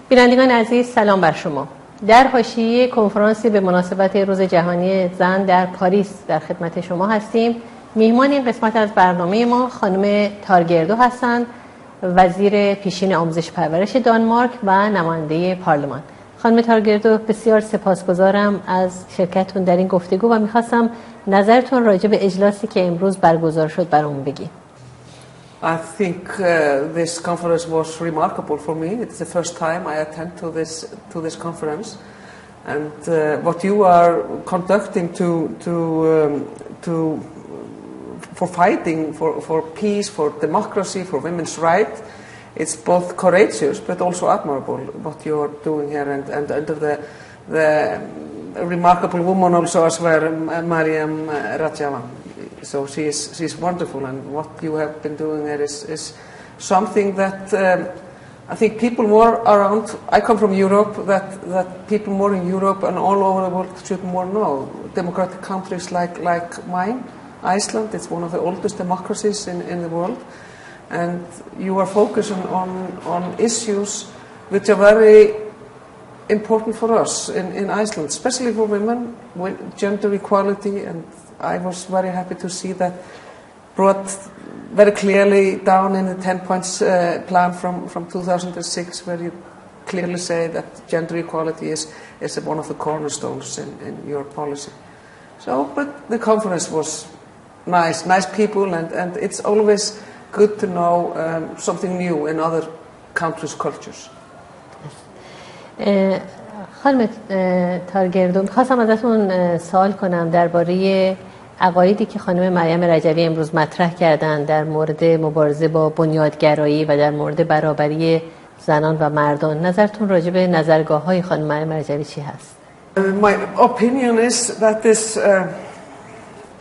بینندگان عزیز سلام بر شما. در حاشیه کنفرانسی به مناسبت روز جهانی زن در پاریس در خدمت شما هستیم. میهمان این قسمت از برنامه ما خانم تارگردو هستند، وزیر پیشین آموزش پرورش دانمارک و نماینده پارلمان. خانم تارگردو بسیار سپاسگزارم از شرکتتون در این گفتگو و میخواستم نظرتون راجع به اجلاسی که امروز برگزار شد برامون بگید. I think this conference was remarkable for me. It's the first time I attend to this conference, and what you are conducting for fighting for peace, for democracy, for women's rights, it's both courageous but also admirable what you are doing here, and under the remarkable woman also as well, Mariam Rajavan. So she's wonderful, and what you have been doing here is something that I think people more around. I come from Europe. That people more in Europe and all over the world should more know. Democratic countries like mine, Iceland, it's one of the oldest democracies in the world, and you are focusing on issues which are very important for us in Iceland, especially for women, gender equality, and I was very happy to see that brought very clearly down in the 10 points plan from 2006, where you clearly say that gender equality is one of the cornerstones in your policy. So, but the conference was nice people, and it's always good to know something new in other countries' cultures. خانم تارگردو، می‌خواستم ازتون سوال کنم درباره عقایدی که خانم مریم رجوی امروز مطرح کردن در مورد مبارزه با بنیادگرایی و در مورد برابری زنان و مردان. نظرتون راجع به نظرگاه‌های خانم مریم رجوی چی هست؟ My opinion is that this,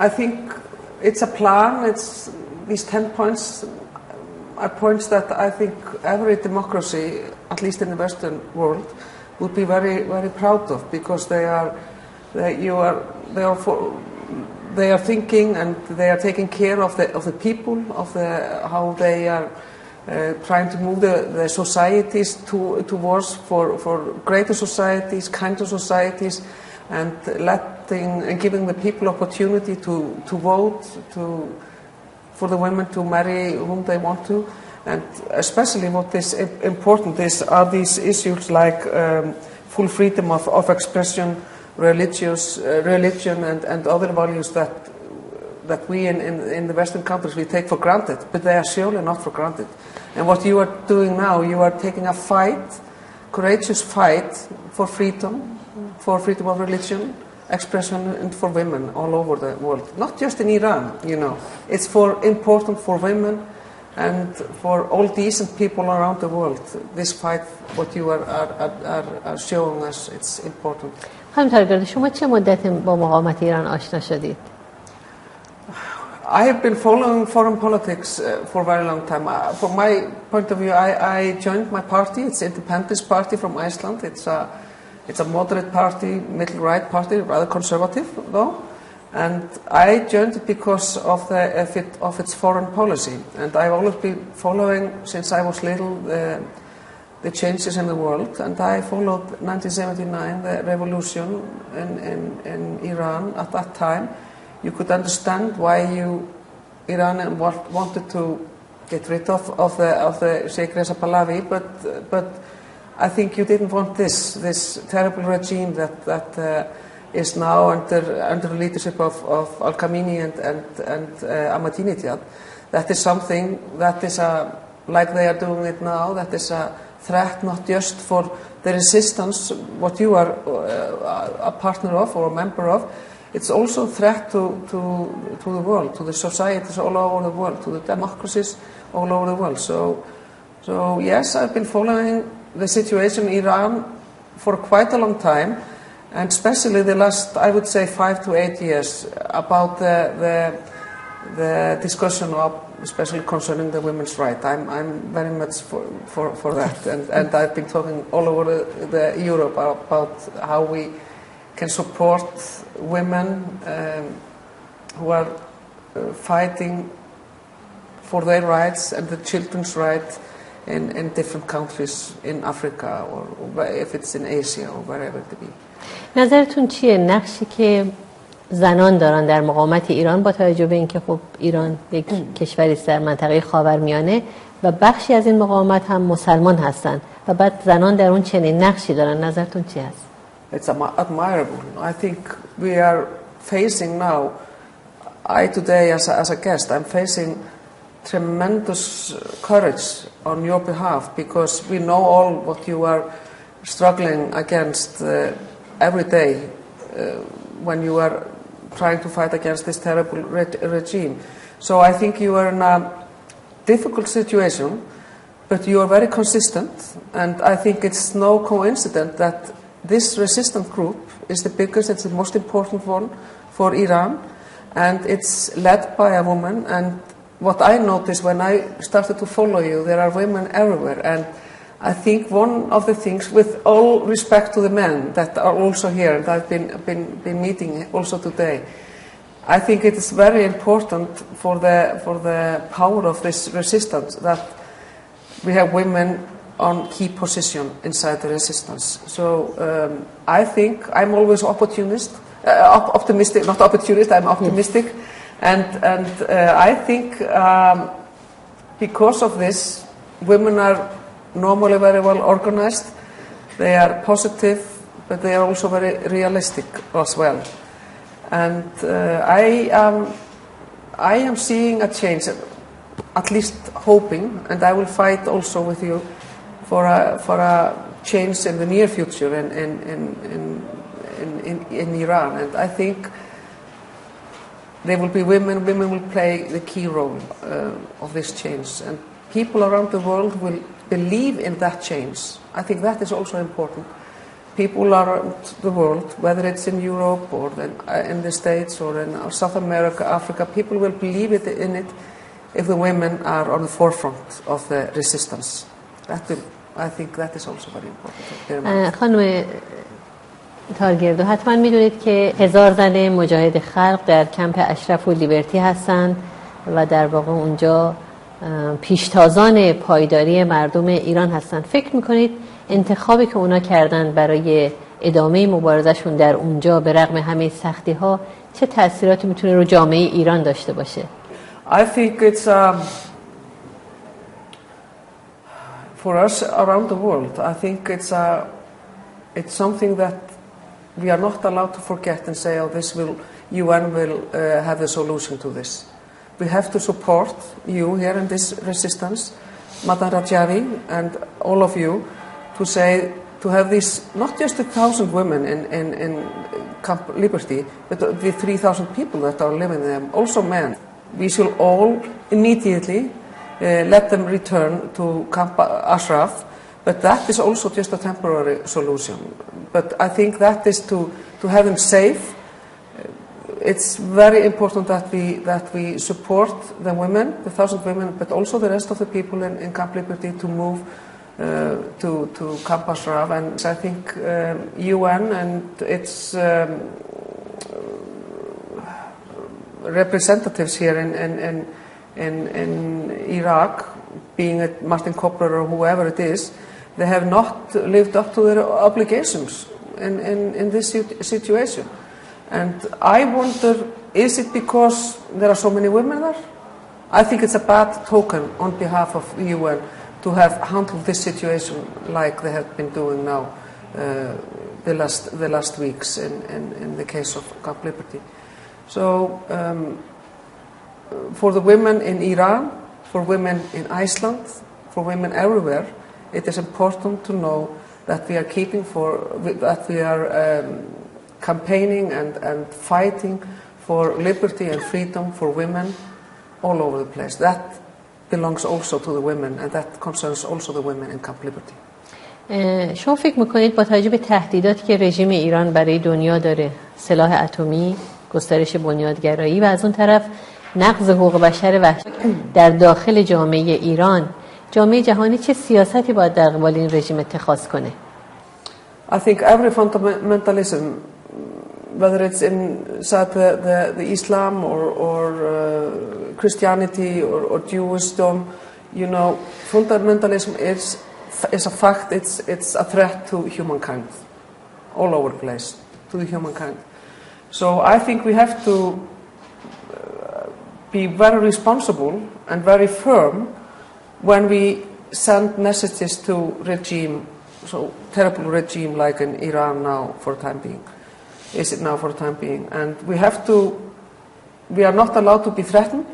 I think it's a plan. It's these 10 points are points that I think every democracy, at least in the Western world, would be very, very proud of, because they are thinking and they are taking care of the people, how they are trying to move the societies towards for greater societies, kinder societies, and giving the people opportunity to vote, for the women to marry whom they want to. And especially what is important are these issues like full freedom of expression, religion and other values that we in the Western countries we take for granted, but they are surely not for granted. And what you are doing now, you are taking a fight, courageous fight for freedom of religion, expression, and for women all over the world, not just in Iran. It's important for women and for all decent people around the world. This fight, what you are showing us, it's important. خانم تارگردو، شما چه مدت با مقاومت ایران آشنا شدید؟ I have been following foreign politics for a very long time. From my point of view, I joined my party. It's the Independence Party from Iceland. It's a moderate party, middle-right party, rather conservative though. And I joined it because of its foreign policy. And I've always been following, since I was little, the changes in the world. And I followed 1979, the revolution in Iran at that time. You could understand why Iran wanted to get rid of the Sheikh Reza Pahlavi, but I think you didn't want this terrible regime that is now under the leadership of Al-Khamenei and Ahmadinejad. That is something that is like they are doing it now. That is a threat not just for the resistance, what you are a partner of or a member of. It's also a threat to the world, to the societies all over the world, to the democracies all over the world. So yes, I've been following the situation in Iran for quite a long time, and especially the last, I would say, 5 to 8 years, about the discussion of, especially concerning the women's right. I'm very much for that, and I've been talking all over the Europe about how we can support women who are fighting for their rights and the children's rights in different countries in Africa or if it's in Asia or wherever it be. نظرتون چیه نقشی که زنان دارن در مقاومت ایران با توجه به اینکه خب ایران یک کشوری است در منطقه خاورمیانه و بخشی از این مقاومت هم مسلمان هستن و بعد زنان در اون چنین نقشی دارن، نظرتون چی هست؟ It's admirable. I think we are facing now, I today as a guest, I'm facing tremendous courage on your behalf because we know all what you are struggling against every day when you are trying to fight against this terrible regime. So I think you are in a difficult situation, but you are very consistent, and I think it's no coincidence that this resistant group is the biggest, it's the most important one for Iran, and it's led by a woman. And what I noticed when I started to follow you, there are women everywhere, and I think one of the things, with all respect to the men that are also here, and I've been meeting also today, I think it is very important for the power of this resistance that we have women on key position inside the resistance. So I think I'm always optimistic, not opportunist, I'm optimistic, and I think because of this, women are normally very well organized, they are positive, but they are also very realistic as well. And I am seeing a change, at least hoping, and I will fight also with you for a change in the near future in Iran. And I think there will be women will play the key role of this change, and people around the world will believe in that change. I think that is also important. People around the world, whether it's in Europe or in the States or in South America, Africa, people will believe in it if the women are on the forefront of the resistance. I think that is also very important. خانم تارگردو، حتما میدونید که 1000 زن مجاهد خلق در کمپ اشرف و لیبرتی هستند و در واقع اونجا پیشتازان پایداری مردم ایران هستند. فکر میکنید انتخابی که اونا کردن برای ادامه مبارزشون در اونجا به رغم همه سختی ها چه تأثیراتی میتونه رو جامعه ایران داشته باشه؟ I think it's for us around the world. I think it's something that we are not allowed to forget and say, oh, UN will have a solution to this. We have to support you here in this resistance, Madam Rajavi, and all of you, to have these, not just the 1,000 women in Camp Liberty, but the 3,000 people that are living there, also men. We should all immediately let them return to Camp Ashraf, but that is also just a temporary solution. But I think that is to have them safe. It's very important that we support the women, the 1,000 women, but also the rest of the people in Camp Liberty to move to Camp Ashraf. And I think UN and its representatives here in Iraq, being it Martin Copper or whoever it is, they have not lived up to their obligations in this situation. And I wonder, is it because there are so many women there? I think it's a bad token on behalf of the UN to have handled this situation like they have been doing now the last weeks in the case of Camp Liberty. So for the women in Iran, for women in Iceland, for women everywhere, it is important to know that we are campaigning and fighting for liberty and freedom for women all over the place. That belongs also to the women, and that concerns also the women in Camp Liberty. شما فکر میکنید با توجه به تهدیداتی که رژیم ایران برای دنیا داره، سلاح اتمی، گسترش بنیادگرایی و از اون طرف نقض حقوق بشر وحشی در داخل جامعه ایران، جامعه جهانی چه سیاستی باید در قبال این رژیم اتخاذ کنه؟ I think every fundamentalism, whether it's inside the Islam or Christianity or Jewisdom, you know, fundamentalism is a fact. It's a threat to humankind, all over the place, to the humankind. So I think we have to be very responsible and very firm when we send messages to regime, so terrible regime like in Iran now for the time being, and we are not allowed to be threatened.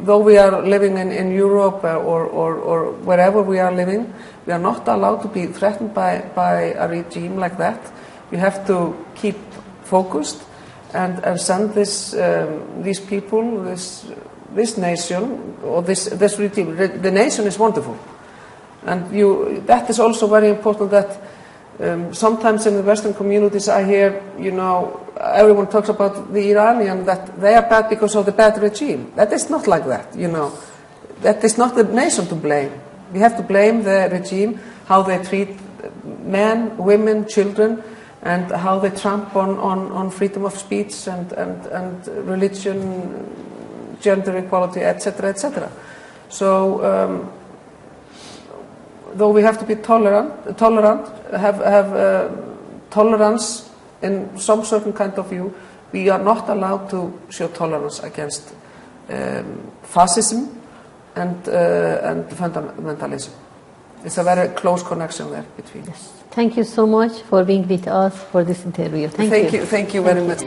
Though we are living in Europe or wherever we are living, we are not allowed to be threatened by a regime like that. We have to keep focused and send these people, this nation, or this regime. The nation is wonderful, and that is also very important. That sometimes in the Western communities I hear, you know, everyone talks about the Iranian, that they are bad because of the bad regime. That is not like that, you know. That is not the nation to blame. We have to blame the regime, how they treat men, women, children, and how they tramp on freedom of speech and religion, gender equality, etc., etc. So, though we have to be tolerant, have tolerance in some certain kind of view, we are not allowed to show tolerance against fascism and fundamentalism. It's a very close connection there between. Yes. Thank you so much for being with us for this interview. Thank you. Thank you very much.